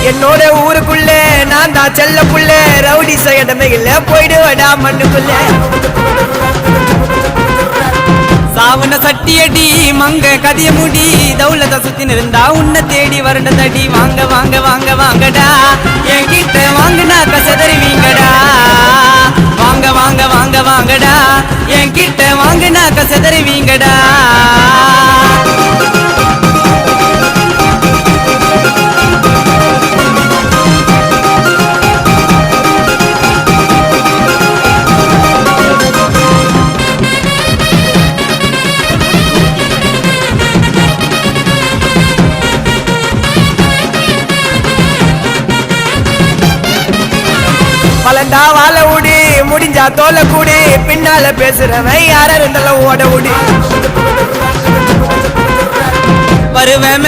என்னோட ஊருக்குள்ள நான் தான் செல்ல புள்ள ரவுடி சைடமையில போயிடுவடா மண்ணுக்குள்ள சாவன சட்டியடி மங்க கதிய முடி தௌலத சுத்தி இருந்தா உன்னை தேடி வரண்ட தடி வாங்க வாங்க வாங்க வாங்கடா என்கிட்ட வாங்கினா கசதறிவீங்கடா வாங்க வாங்க வாங்க வாங்கடா என்கிட்ட வாங்கினா கசதறிவீங்கடா பலண்டா வாழ உடி முடிஞ்சா தோல கூடி பின்னால பேசுறவன் யார இருந்தாலும் ஓட உடி வருவேன்